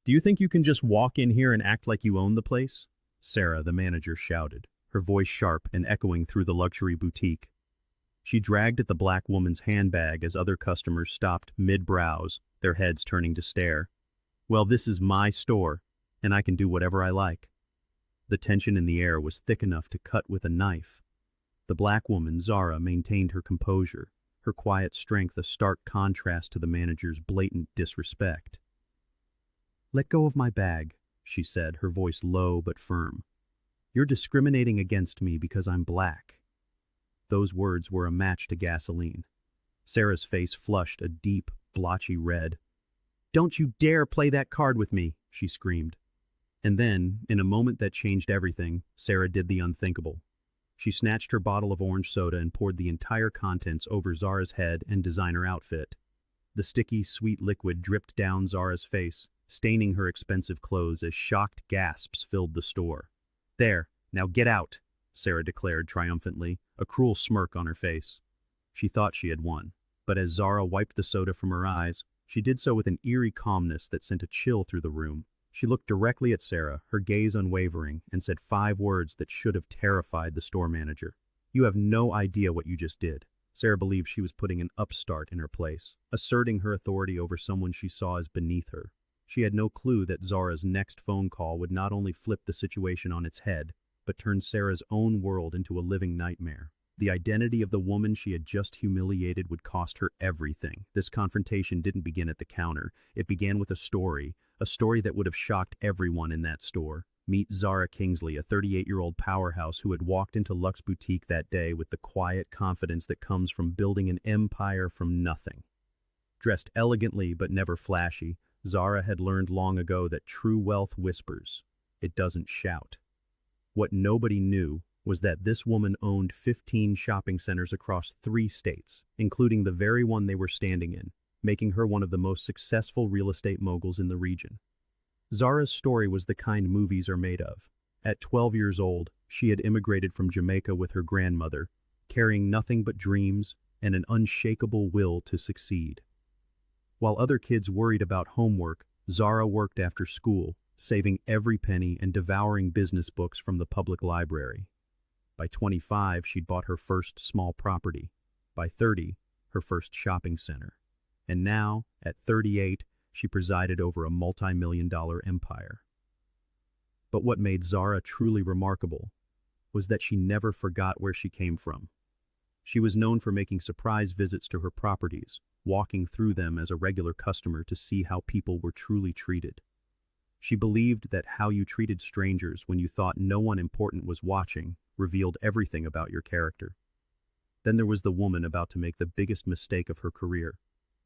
Do you think you can just walk in here and act like you own the place? Sarah, the manager, shouted, her voice sharp and echoing through the luxury boutique. She dragged at the black woman's handbag as other customers stopped mid-browse, their heads turning to stare. Well, this is my store, and I can do whatever I like. The tension in the air was thick enough to cut with a knife. The black woman, Zara, maintained her composure, her quiet strength a stark contrast to the manager's blatant disrespect. "Let go of my bag," she said, her voice low but firm. "You're discriminating against me because I'm black." Those words were a match to gasoline. Sarah's face flushed a deep, blotchy red. "Don't you dare play that card with me," she screamed. And then, in a moment that changed everything, Sarah did the unthinkable. She snatched her bottle of orange soda and poured the entire contents over Zara's head and designer outfit. The sticky, sweet liquid dripped down Zara's face, staining her expensive clothes as shocked gasps filled the store. "There, now get out," Sarah declared triumphantly, a cruel smirk on her face. She thought she had won, but as Zara wiped the soda from her eyes, she did so with an eerie calmness that sent a chill through the room. She looked directly at Sarah, her gaze unwavering, and said 5 words that should have terrified the store manager. "You have no idea what you just did." Sarah believed she was putting an upstart in her place, asserting her authority over someone she saw as beneath her. She had no clue that Zara's next phone call would not only flip the situation on its head, but turn Sarah's own world into a living nightmare. The identity of the woman she had just humiliated would cost her everything. This confrontation didn't begin at the counter. It began with a story that would have shocked everyone in that store. Meet Zara Kingsley, a 38-year-old powerhouse who had walked into Luxe Boutique that day with the quiet confidence that comes from building an empire from nothing. Dressed elegantly but never flashy, Zara had learned long ago that true wealth whispers. It doesn't shout. What nobody knew was that this woman owned 15 shopping centers across 3 states, including the very one they were standing in, making her one of the most successful real estate moguls in the region. Zara's story was the kind movies are made of. At 12 years old, she had immigrated from Jamaica with her grandmother, carrying nothing but dreams and an unshakable will to succeed. While other kids worried about homework, Zara worked after school, saving every penny and devouring business books from the public library. By 25, she'd bought her first small property. By 30, her first shopping center. And now, at 38, she presided over a multi-million-dollar empire. But what made Zara truly remarkable was that she never forgot where she came from. She was known for making surprise visits to her properties, walking through them as a regular customer to see how people were truly treated. She believed that how you treated strangers when you thought no one important was watching revealed everything about your character. Then there was the woman about to make the biggest mistake of her career.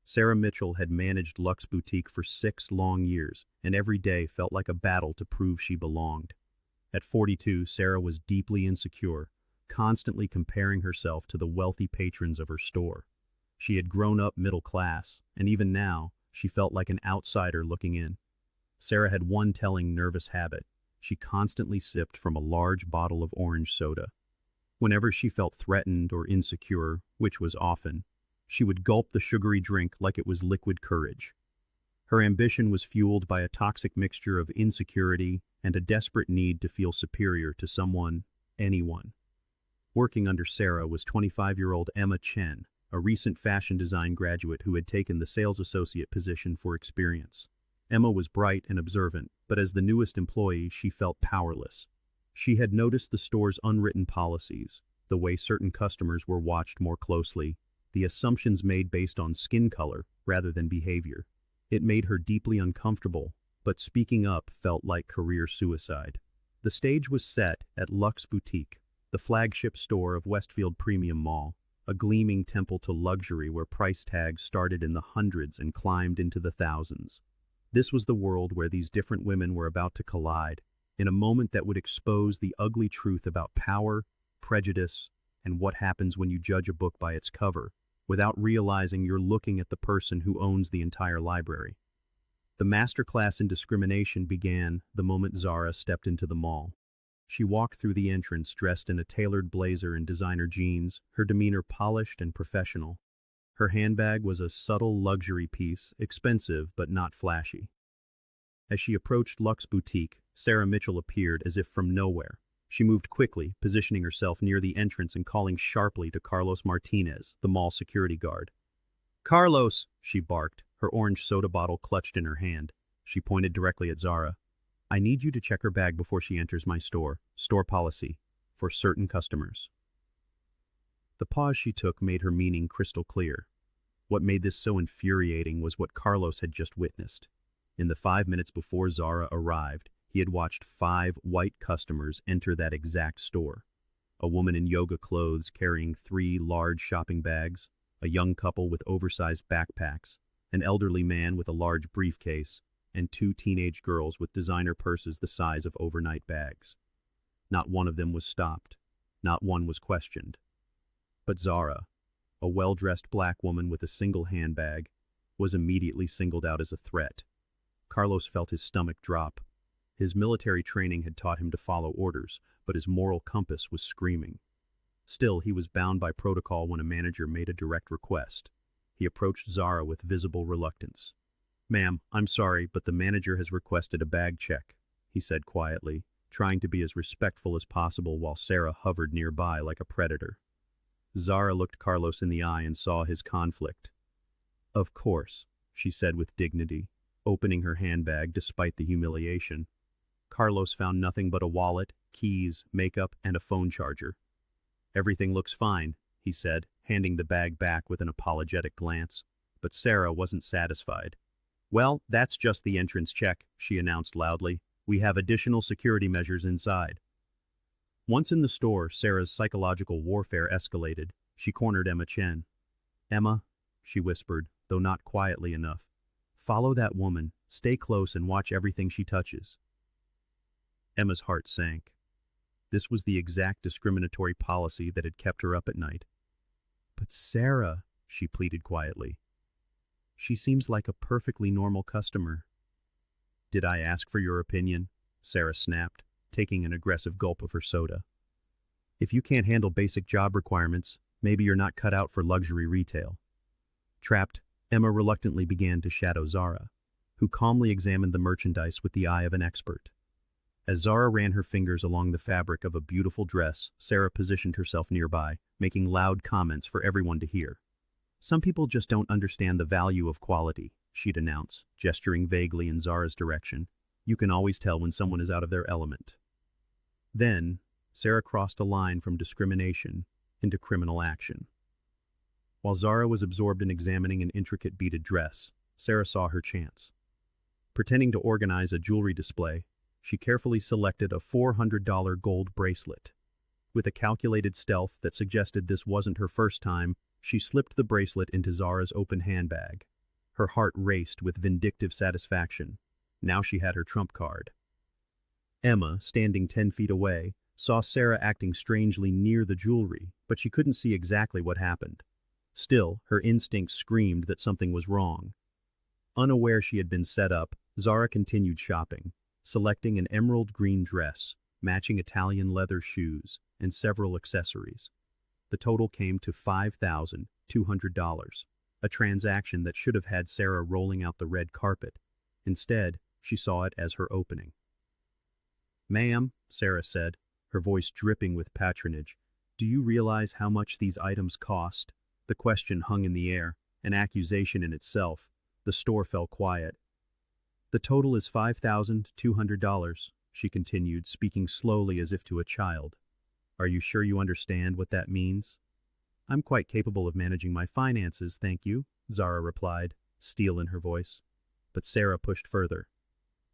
Sarah Mitchell had managed Luxe Boutique for 6 long years, and every day felt like a battle to prove she belonged. At 42, Sarah was deeply insecure, constantly comparing herself to the wealthy patrons of her store. She had grown up middle class, and even now, she felt like an outsider looking in. Sarah had one telling nervous habit. She constantly sipped from a large bottle of orange soda. Whenever she felt threatened or insecure, which was often, she would gulp the sugary drink like it was liquid courage. Her ambition was fueled by a toxic mixture of insecurity and a desperate need to feel superior to someone, anyone. Working under Sarah was 25-year-old Emma Chen, a recent fashion design graduate who had taken the sales associate position for experience. Emma was bright and observant, but as the newest employee, she felt powerless. She had noticed the store's unwritten policies, the way certain customers were watched more closely, the assumptions made based on skin color rather than behavior. It made her deeply uncomfortable, but speaking up felt like career suicide. The stage was set at Luxe Boutique, the flagship store of Westfield Premium Mall, a gleaming temple to luxury where price tags started in the hundreds and climbed into the thousands. This was the world where these different women were about to collide, in a moment that would expose the ugly truth about power, prejudice, and what happens when you judge a book by its cover, without realizing you're looking at the person who owns the entire library. The masterclass in discrimination began the moment Zara stepped into the mall. She walked through the entrance dressed in a tailored blazer and designer jeans, her demeanor polished and professional. Her handbag was a subtle luxury piece, expensive but not flashy. As she approached Luxe Boutique, Sarah Mitchell appeared as if from nowhere. She moved quickly, positioning herself near the entrance and calling sharply to Carlos Martinez, the mall security guard. "Carlos!" she barked, her orange soda bottle clutched in her hand. She pointed directly at Zara. "I need you to check her bag before she enters my store. Store policy. For certain customers." The pause she took made her meaning crystal clear. What made this so infuriating was what Carlos had just witnessed. In the 5 minutes before Zara arrived, he had watched 5 white customers enter that exact store. A woman in yoga clothes carrying 3 large shopping bags, a young couple with oversized backpacks, an elderly man with a large briefcase, and 2 teenage girls with designer purses the size of overnight bags. Not one of them was stopped. Not one was questioned. But Zara, a well-dressed black woman with a single handbag, was immediately singled out as a threat. Carlos felt his stomach drop. His military training had taught him to follow orders, but his moral compass was screaming. Still, he was bound by protocol when a manager made a direct request. He approached Zara with visible reluctance. "Ma'am, I'm sorry, but the manager has requested a bag check," he said quietly, trying to be as respectful as possible while Sarah hovered nearby like a predator. Zara looked Carlos in the eye and saw his conflict. "Of course," she said with dignity, opening her handbag despite the humiliation. Carlos found nothing but a wallet, keys, makeup, and a phone charger. "Everything looks fine," he said, handing the bag back with an apologetic glance. But Sarah wasn't satisfied. "Well, that's just the entrance check," she announced loudly. "We have additional security measures inside." Once in the store, Sarah's psychological warfare escalated. She cornered Emma Chen. "Emma," she whispered, though not quietly enough, "follow that woman, stay close and watch everything she touches." Emma's heart sank. This was the exact discriminatory policy that had kept her up at night. "But Sarah," she pleaded quietly, "she seems like a perfectly normal customer." "Did I ask for your opinion?" Sarah snapped, taking an aggressive gulp of her soda. "If you can't handle basic job requirements, maybe you're not cut out for luxury retail." Trapped, Emma reluctantly began to shadow Zara, who calmly examined the merchandise with the eye of an expert. As Zara ran her fingers along the fabric of a beautiful dress, Sarah positioned herself nearby, making loud comments for everyone to hear. "Some people just don't understand the value of quality," she'd announce, gesturing vaguely in Zara's direction. "You can always tell when someone is out of their element." Then, Sarah crossed a line from discrimination into criminal action. While Zara was absorbed in examining an intricate beaded dress, Sarah saw her chance. Pretending to organize a jewelry display, she carefully selected a $400 gold bracelet. With a calculated stealth that suggested this wasn't her first time, she slipped the bracelet into Zara's open handbag. Her heart raced with vindictive satisfaction. Now she had her trump card. Emma, standing 10 feet away, saw Sarah acting strangely near the jewelry, but she couldn't see exactly what happened. Still, her instincts screamed that something was wrong. Unaware she had been set up, Zara continued shopping, selecting an emerald green dress, matching Italian leather shoes, and several accessories. The total came to $5,200, a transaction that should have had Sarah rolling out the red carpet. Instead, she saw it as her opening. "Ma'am," Sarah said, her voice dripping with patronage, "do you realize how much these items cost?" The question hung in the air, an accusation in itself. The store fell quiet. "The total is $5,200, she continued, speaking slowly as if to a child. "Are you sure you understand what that means?" "I'm quite capable of managing my finances, thank you," Zara replied, steel in her voice. But Sarah pushed further.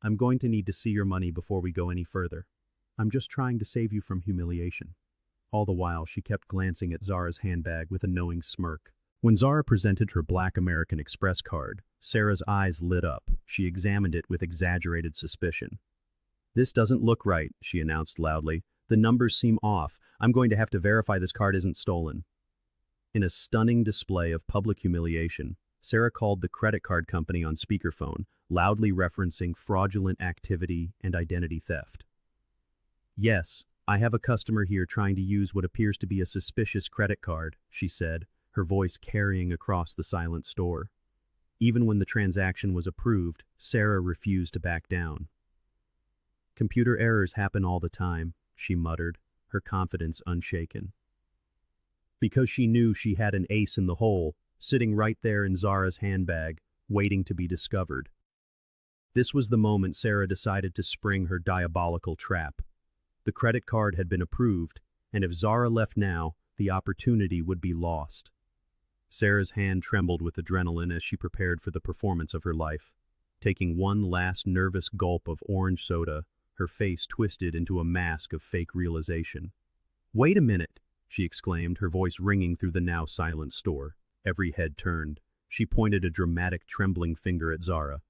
"I'm going to need to see your money before we go any further. I'm just trying to save you from humiliation." All the while, she kept glancing at Zara's handbag with a knowing smirk. When Zara presented her Black American Express card, Sarah's eyes lit up. She examined it with exaggerated suspicion. "This doesn't look right," she announced loudly. "The numbers seem off. I'm going to have to verify this card isn't stolen." In a stunning display of public humiliation, Sarah called the credit card company on speakerphone, loudly referencing fraudulent activity and identity theft. "Yes, I have a customer here trying to use what appears to be a suspicious credit card," she said, her voice carrying across the silent store. Even when the transaction was approved, Zara refused to back down. "Computer errors happen all the time," she muttered, her confidence unshaken. Because she knew she had an ace in the hole, sitting right there in Zara's handbag, waiting to be discovered. This was the moment Zara decided to spring her diabolical trap. The credit card had been approved, and if Zara left now, the opportunity would be lost. Zara's hand trembled with adrenaline as she prepared for the performance of her life. Taking one last nervous gulp of orange soda, her face twisted into a mask of fake realization. "Wait a minute," she exclaimed, her voice ringing through the now silent store. Every head turned. She pointed a dramatic, trembling finger at Zara.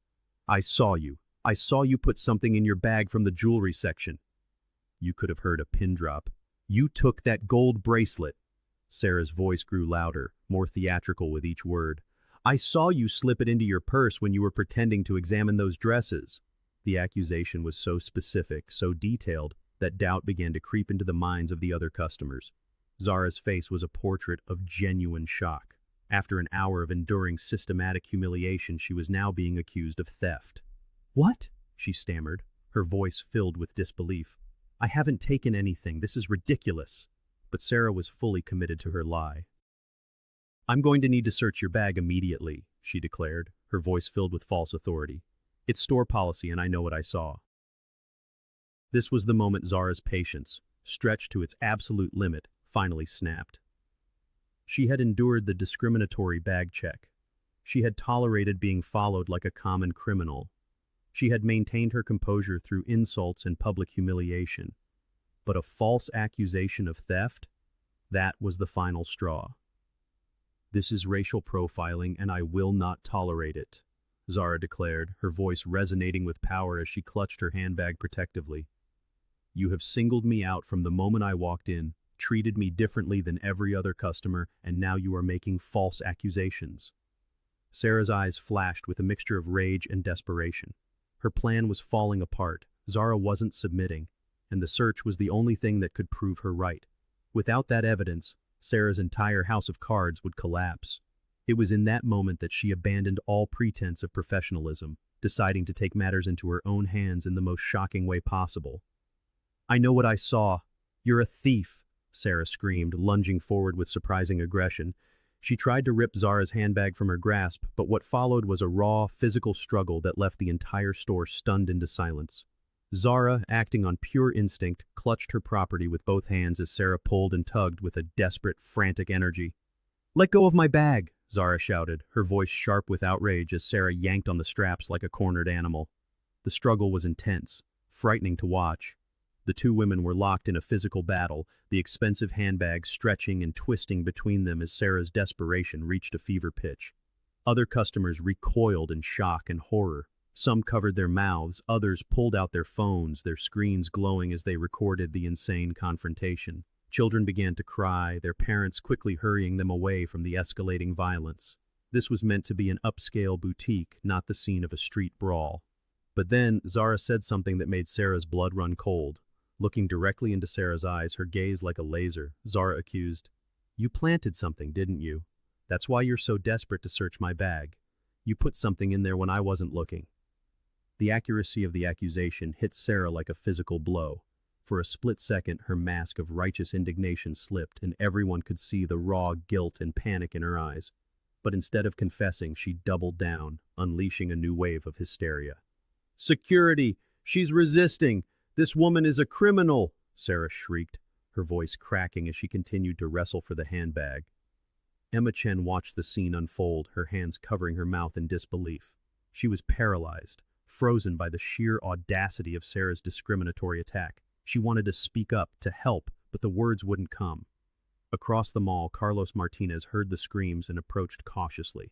"I saw you. I saw you put something in your bag from the jewelry section." You could have heard a pin drop. "You took that gold bracelet." Zara's voice grew louder, more theatrical with each word. "I saw you slip it into your purse when you were pretending to examine those dresses." The accusation was so specific, so detailed, that doubt began to creep into the minds of the other customers. Zara's face was a portrait of genuine shock. After an hour of enduring systematic humiliation, she was now being accused of theft. "What?" she stammered, her voice filled with disbelief. "I haven't taken anything. This is ridiculous." But Zara was fully committed to her lie. "I'm going to need to search your bag immediately," she declared, her voice filled with false authority. "It's store policy and I know what I saw." This was the moment Zara's patience, stretched to its absolute limit, finally snapped. She had endured the discriminatory bag check. She had tolerated being followed like a common criminal. She had maintained her composure through insults and public humiliation. But a false accusation of theft? That was the final straw. "This is racial profiling and I will not tolerate it," Zara declared, her voice resonating with power as she clutched her handbag protectively. "You have singled me out from the moment I walked in, treated me differently than every other customer, and now you are making false accusations." Zara's eyes flashed with a mixture of rage and desperation. Her plan was falling apart, Zara wasn't submitting, and the search was the only thing that could prove her right. Without that evidence, Zara's entire house of cards would collapse. It was in that moment that she abandoned all pretense of professionalism, deciding to take matters into her own hands in the most shocking way possible. "I know what I saw. You're a thief," Zara screamed, lunging forward with surprising aggression. She tried to rip Zara's handbag from her grasp, but what followed was a raw, physical struggle that left the entire store stunned into silence. Zara, acting on pure instinct, clutched her property with both hands as Zara pulled and tugged with a desperate, frantic energy. "Let go of my bag!" Zara shouted, her voice sharp with outrage as Zara yanked on the straps like a cornered animal. The struggle was intense, frightening to watch. The two women were locked in a physical battle, the expensive handbag stretching and twisting between them as Zara's desperation reached a fever pitch. Other customers recoiled in shock and horror. Some covered their mouths, others pulled out their phones, their screens glowing as they recorded the insane confrontation. Children began to cry, their parents quickly hurrying them away from the escalating violence. This was meant to be an upscale boutique, not the scene of a street brawl. But then, Zara said something that made Zara's blood run cold. Looking directly into Zara's eyes, her gaze like a laser, Zara accused, "You planted something, didn't you? That's why you're so desperate to search my bag. You put something in there when I wasn't looking." The accuracy of the accusation hit Zara like a physical blow. For a split second, her mask of righteous indignation slipped, and everyone could see the raw guilt and panic in her eyes. But instead of confessing, she doubled down, unleashing a new wave of hysteria. "Security! She's resisting! This woman is a criminal!" Zara shrieked, her voice cracking as she continued to wrestle for the handbag. Emma Chen watched the scene unfold, her hands covering her mouth in disbelief. She was paralyzed, frozen by the sheer audacity of Zara's discriminatory attack. She wanted to speak up, to help, but the words wouldn't come. Across the mall, Carlos Martinez heard the screams and approached cautiously.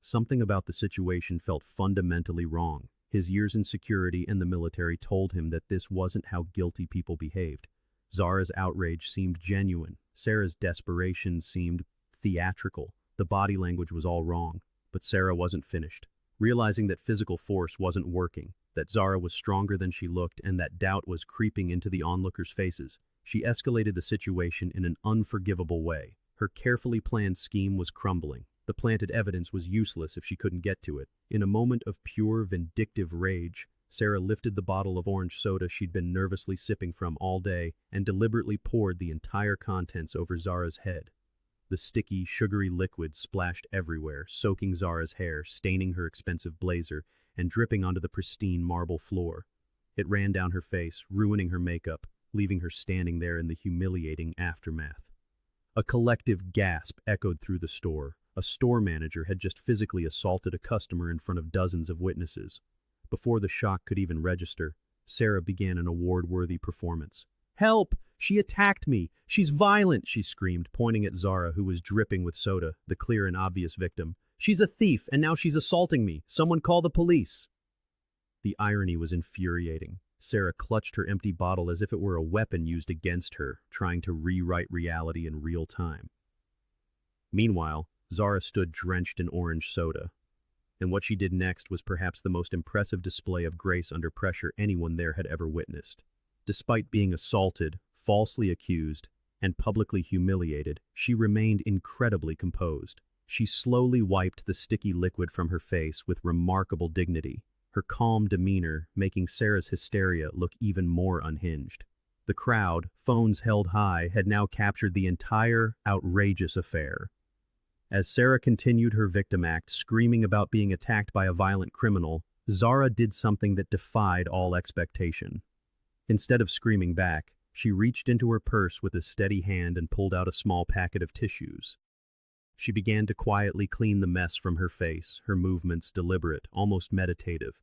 Something about the situation felt fundamentally wrong. His years in security and the military told him that this wasn't how guilty people behaved. Zara's outrage seemed genuine. Zara's desperation seemed theatrical. The body language was all wrong. But Zara wasn't finished. Realizing that physical force wasn't working, that Zara was stronger than she looked, and that doubt was creeping into the onlookers' faces, she escalated the situation in an unforgivable way. Her carefully planned scheme was crumbling. The planted evidence was useless if she couldn't get to it. In a moment of pure vindictive rage, Zara lifted the bottle of orange soda she'd been nervously sipping from all day and deliberately poured the entire contents over Zara's head. The sticky, sugary liquid splashed everywhere, soaking Zara's hair, staining her expensive blazer, and dripping onto the pristine marble floor. It ran down her face, ruining her makeup, leaving her standing there in the humiliating aftermath. A collective gasp echoed through the store. A store manager had just physically assaulted a customer in front of dozens of witnesses. Before the shock could even register, Zara began an award-worthy performance. "Help! She attacked me! She's violent!" she screamed, pointing at Zara, who was dripping with soda, the clear and obvious victim. "She's a thief, and now she's assaulting me! Someone call the police!" The irony was infuriating. Zara clutched her empty bottle as if it were a weapon used against her, trying to rewrite reality in real time. Meanwhile, Zara stood drenched in orange soda. And what she did next was perhaps the most impressive display of grace under pressure anyone there had ever witnessed. Despite being assaulted, falsely accused, and publicly humiliated, she remained incredibly composed. She slowly wiped the sticky liquid from her face with remarkable dignity, her calm demeanor making Zara's hysteria look even more unhinged. The crowd, phones held high, had now captured the entire outrageous affair. As Zara continued her victim act, screaming about being attacked by a violent criminal, Zara did something that defied all expectation. Instead of screaming back, she reached into her purse with a steady hand and pulled out a small packet of tissues. She began to quietly clean the mess from her face, her movements deliberate, almost meditative.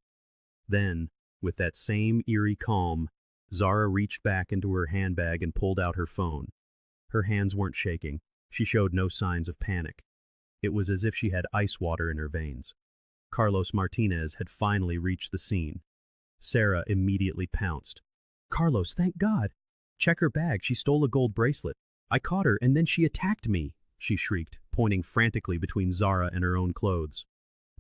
Then, with that same eerie calm, Zara reached back into her handbag and pulled out her phone. Her hands weren't shaking. She showed no signs of panic. It was as if she had ice water in her veins. Carlos Martinez had finally reached the scene. Zara immediately pounced. "Carlos, thank God! Check her bag, she stole a gold bracelet. I caught her, and then she attacked me," she shrieked, pointing frantically between Zara and her own clothes.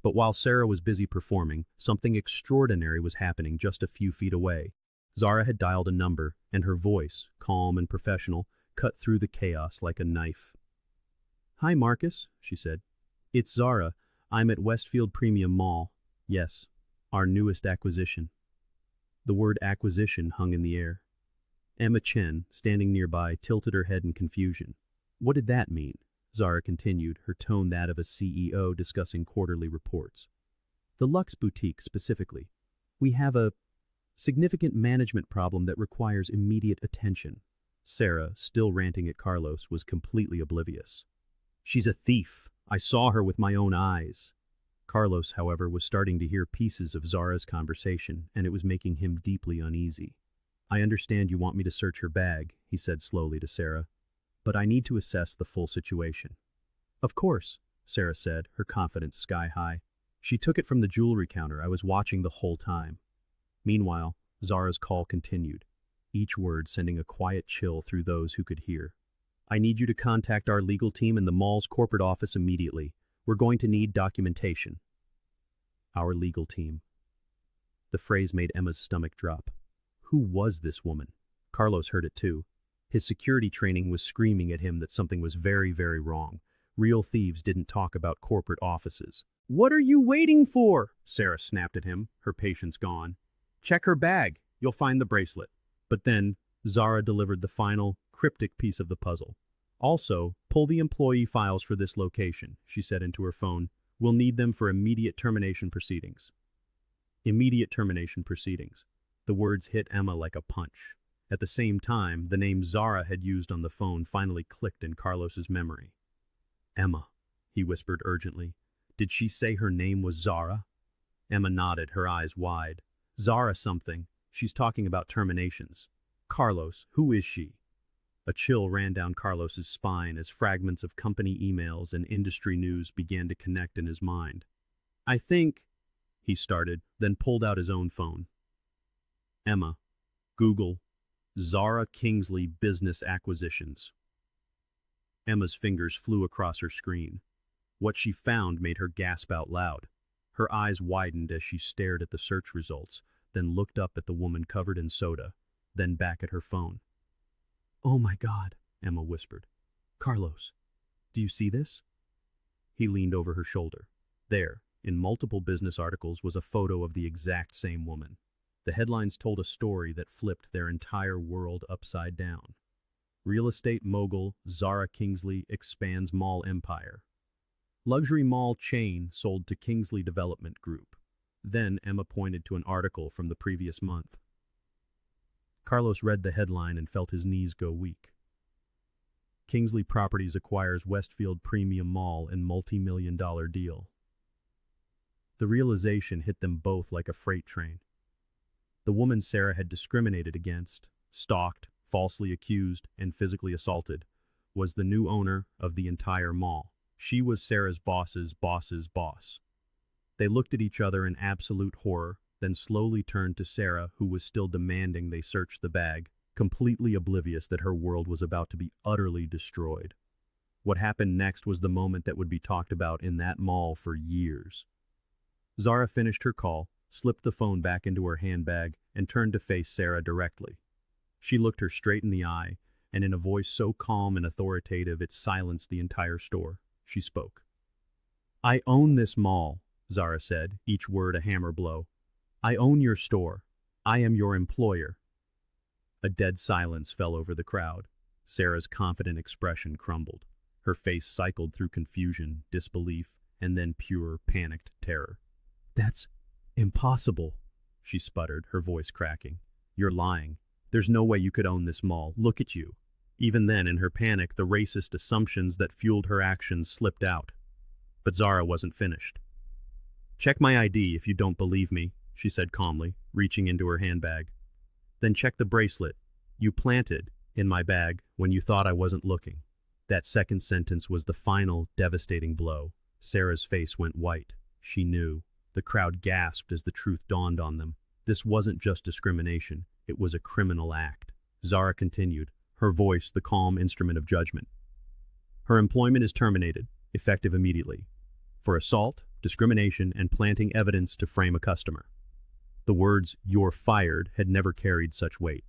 But while Zara was busy performing, something extraordinary was happening just a few feet away. Zara had dialed a number, and her voice, calm and professional, cut through the chaos like a knife. "Hi, Marcus," she said. "It's Zara. I'm at Westfield Premium Mall. Yes, our newest acquisition." The word acquisition hung in the air. Emma Chen, standing nearby, tilted her head in confusion. "What did that mean?" Zara continued, her tone that of a CEO discussing quarterly reports. "The Luxe Boutique, specifically. We have a significant management problem that requires immediate attention." Zara, still ranting at Carlos, was completely oblivious. "She's a thief. I saw her with my own eyes." Carlos, however, was starting to hear pieces of Zara's conversation, and it was making him deeply uneasy. "I understand you want me to search her bag," he said slowly to Zara, "but I need to assess the full situation." "Of course," Zara said, her confidence sky high. "She took it from the jewelry counter. I was watching the whole time." Meanwhile, Zara's call continued, each word sending a quiet chill through those who could hear. "I need you to contact our legal team in the mall's corporate office immediately. We're going to need documentation." Our legal team. The phrase made Emma's stomach drop. Who was this woman? Carlos heard it too. His security training was screaming at him that something was very, very wrong. Real thieves didn't talk about corporate offices. "What are you waiting for?" Zara snapped at him, her patience gone. "Check her bag. You'll find the bracelet." But then, Zara delivered the final, cryptic piece of the puzzle. "Also, pull the employee files for this location," she said into her phone. "We'll need them for immediate termination proceedings." Immediate termination proceedings. The words hit Emma like a punch. At the same time, the name Zara had used on the phone finally clicked in Carlos's memory. "Emma," he whispered urgently. "Did she say her name was Zara?" Emma nodded, her eyes wide. "Zara something. She's talking about terminations." "Carlos, who is she?" A chill ran down Carlos's spine as fragments of company emails and industry news began to connect in his mind. "I think," he started, then pulled out his own phone. "Emma, Google, Zara Kingsley Business Acquisitions." Emma's fingers flew across her screen. What she found made her gasp out loud. Her eyes widened as she stared at the search results, then looked up at the woman covered in soda, then back at her phone. "Oh my God," Emma whispered. "Carlos, do you see this?" He leaned over her shoulder. There, in multiple business articles, was a photo of the exact same woman. The headlines told a story that flipped their entire world upside down. Real estate mogul Zara Kingsley expands mall empire. Luxury mall chain sold to Kingsley Development Group. Then Emma pointed to an article from the previous month. Carlos read the headline and felt his knees go weak. Kingsley Properties acquires Westfield Premium Mall in multi-million-dollar deal. The realization hit them both like a freight train. The woman Sarah had discriminated against, stalked, falsely accused, and physically assaulted, was the new owner of the entire mall. She was Sarah's boss's boss's boss. They looked at each other in absolute horror, then slowly turned to Sarah, who was still demanding they search the bag, completely oblivious that her world was about to be utterly destroyed. What happened next was the moment that would be talked about in that mall for years. Zara finished her call, slipped the phone back into her handbag, and turned to face Sarah directly. She looked her straight in the eye, and in a voice so calm and authoritative it silenced the entire store, she spoke. "I own this mall," Zara said, each word a hammer blow. "I own your store. I am your employer." A dead silence fell over the crowd. Sarah's confident expression crumbled. Her face cycled through confusion, disbelief, and then pure, panicked terror. "That's impossible," she sputtered, her voice cracking. "You're lying. There's no way you could own this mall. Look at you." Even then, in her panic, the racist assumptions that fueled her actions slipped out. But Zara wasn't finished. "Check my ID if you don't believe me," she said calmly, reaching into her handbag. "Then check the bracelet you planted in my bag when you thought I wasn't looking." That second sentence was the final, devastating blow. Sarah's face went white. She knew. The crowd gasped as the truth dawned on them. This wasn't just discrimination. It was a criminal act. Zara continued, her voice the calm instrument of judgment. "Her employment is terminated, effective immediately, for assault, discrimination, and planting evidence to frame a customer." The words, "you're fired," had never carried such weight.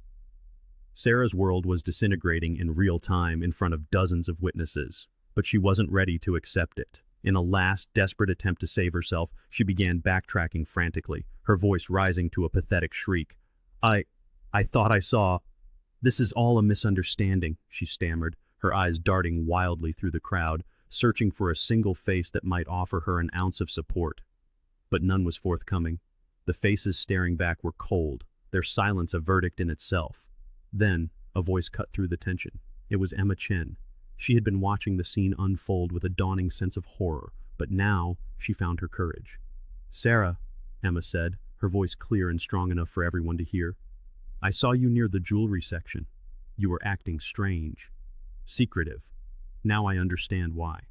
Sarah's world was disintegrating in real time in front of dozens of witnesses, but she wasn't ready to accept it. In a last, desperate attempt to save herself, she began backtracking frantically, her voice rising to a pathetic shriek. I thought I saw. This is all a misunderstanding," she stammered, her eyes darting wildly through the crowd, searching for a single face that might offer her an ounce of support. But none was forthcoming. The faces staring back were cold, their silence a verdict in itself. Then, a voice cut through the tension. It was Emma Chen. She had been watching the scene unfold with a dawning sense of horror, but now she found her courage. "Sarah," Emma said, her voice clear and strong enough for everyone to hear, "I saw you near the jewelry section. You were acting strange, secretive. Now I understand why."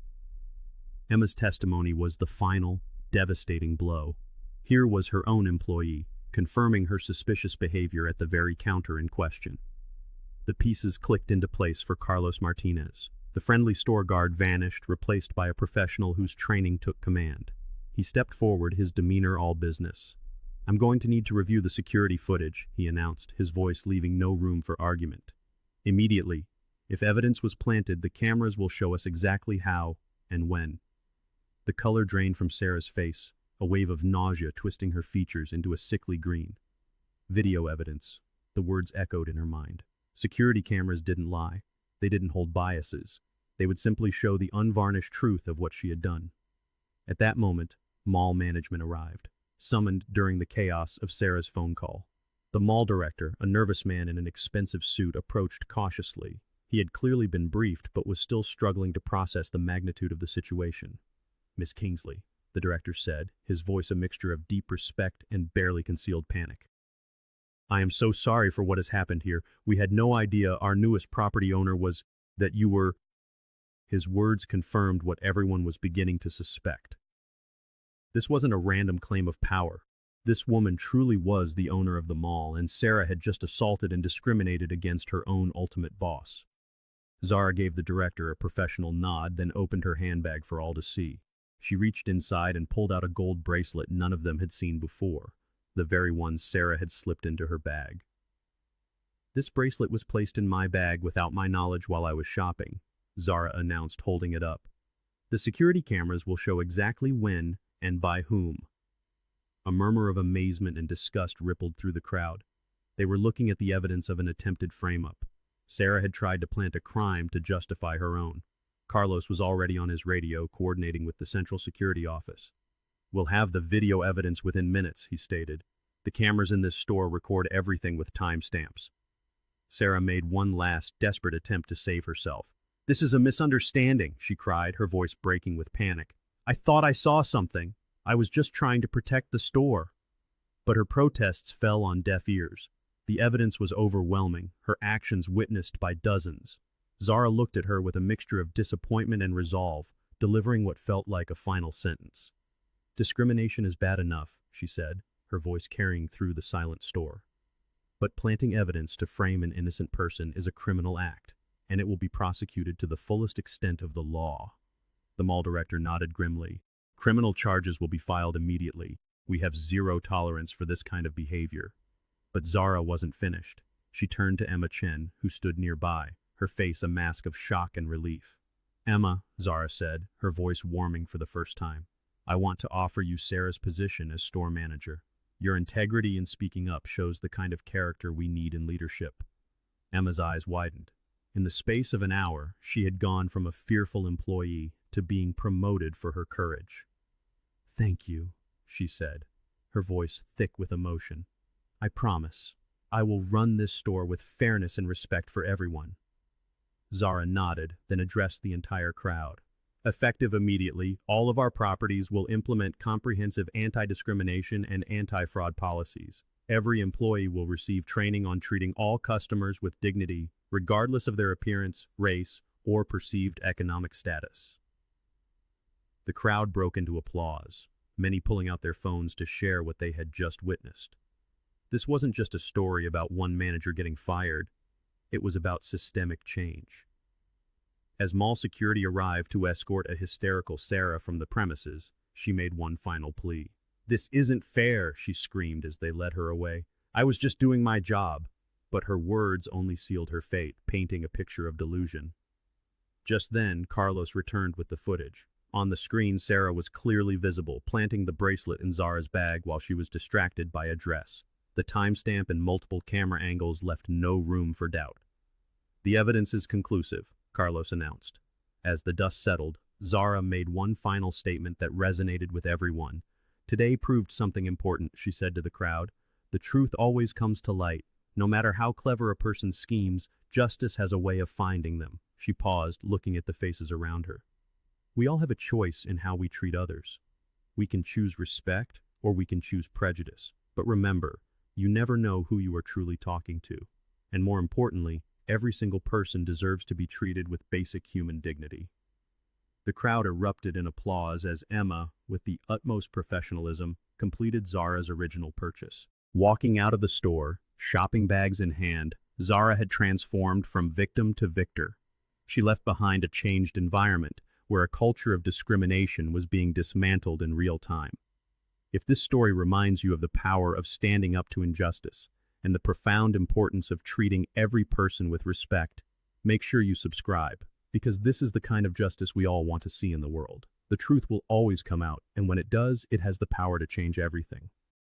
Emma's testimony was the final, devastating blow. Here was her own employee, confirming her suspicious behavior at the very counter in question. The pieces clicked into place for Carlos Martinez. The friendly store guard vanished, replaced by a professional whose training took command. He stepped forward, his demeanor all business. "I'm going to need to review the security footage," he announced, his voice leaving no room for argument. "Immediately. If evidence was planted, the cameras will show us exactly how and when." The color drained from Sarah's face, a wave of nausea twisting her features into a sickly green. "Video evidence," the words echoed in her mind. Security cameras didn't lie. They didn't hold biases. They would simply show the unvarnished truth of what she had done. At that moment, mall management arrived, summoned during the chaos of Sarah's phone call. The mall director, a nervous man in an expensive suit, approached cautiously. He had clearly been briefed, but was still struggling to process the magnitude of the situation. "Miss Kingsley," the director said, his voice a mixture of deep respect and barely concealed panic. "I am so sorry for what has happened here. We had no idea our newest property owner was, that you were..." His words confirmed what everyone was beginning to suspect. This wasn't a random claim of power. This woman truly was the owner of the mall, and Sarah had just assaulted and discriminated against her own ultimate boss. Zara gave the director a professional nod, then opened her handbag for all to see. She reached inside and pulled out a gold bracelet none of them had seen before, the very one Sarah had slipped into her bag. "This bracelet was placed in my bag without my knowledge while I was shopping," Zara announced, holding it up. The security cameras will show exactly when and by whom. A murmur of amazement and disgust rippled through the crowd. They were looking at the evidence of an attempted frame-up. Zara had tried to plant a crime to justify her own. Carlos was already on his radio, coordinating with the Central Security Office. "We'll have the video evidence within minutes," he stated. "The cameras in this store record everything with timestamps." Zara made one last, desperate attempt to save herself. "This is a misunderstanding," she cried, her voice breaking with panic. "I thought I saw something. I was just trying to protect the store." But her protests fell on deaf ears. The evidence was overwhelming, her actions witnessed by dozens. Zara looked at her with a mixture of disappointment and resolve, delivering what felt like a final sentence. "Discrimination is bad enough," she said, her voice carrying through the silent store. "But planting evidence to frame an innocent person is a criminal act, and it will be prosecuted to the fullest extent of the law." The mall director nodded grimly. "Criminal charges will be filed immediately. We have zero tolerance for this kind of behavior." But Zara wasn't finished. She turned to Emma Chen, who stood nearby, her face a mask of shock and relief. "Emma," Zara said, her voice warming for the first time, "I want to offer you Sarah's position as store manager. Your integrity in speaking up shows the kind of character we need in leadership." Emma's eyes widened. In the space of an hour, she had gone from a fearful employee to being promoted for her courage. "Thank you," she said, her voice thick with emotion. "I promise, I will run this store with fairness and respect for everyone." Zara nodded, then addressed the entire crowd. "Effective immediately, all of our properties will implement comprehensive anti-discrimination and anti-fraud policies. Every employee will receive training on treating all customers with dignity, regardless of their appearance, race, or perceived economic status." The crowd broke into applause, many pulling out their phones to share what they had just witnessed. This wasn't just a story about one manager getting fired. It was about systemic change. As mall security arrived to escort a hysterical Zara from the premises, she made one final plea. "This isn't fair," she screamed as they led her away. "I was just doing my job." But her words only sealed her fate, painting a picture of delusion. Just then, Carlos returned with the footage. On the screen, Zara was clearly visible, planting the bracelet in Zara's bag while she was distracted by a dress. The timestamp and multiple camera angles left no room for doubt. "The evidence is conclusive," Carlos announced. As the dust settled, Zara made one final statement that resonated with everyone. "Today proved something important," she said to the crowd. "The truth always comes to light. No matter how clever a person schemes, justice has a way of finding them." She paused, looking at the faces around her. "We all have a choice in how we treat others. We can choose respect, or we can choose prejudice. But remember, you never know who you are truly talking to. And more importantly, every single person deserves to be treated with basic human dignity." The crowd erupted in applause as Emma, with the utmost professionalism, completed Zara's original purchase. Walking out of the store, shopping bags in hand, Zara had transformed from victim to victor. She left behind a changed environment, where a culture of discrimination was being dismantled in real time. If this story reminds you of the power of standing up to injustice and the profound importance of treating every person with respect, make sure you subscribe, because this is the kind of justice we all want to see in the world. The truth will always come out, and when it does, it has the power to change everything.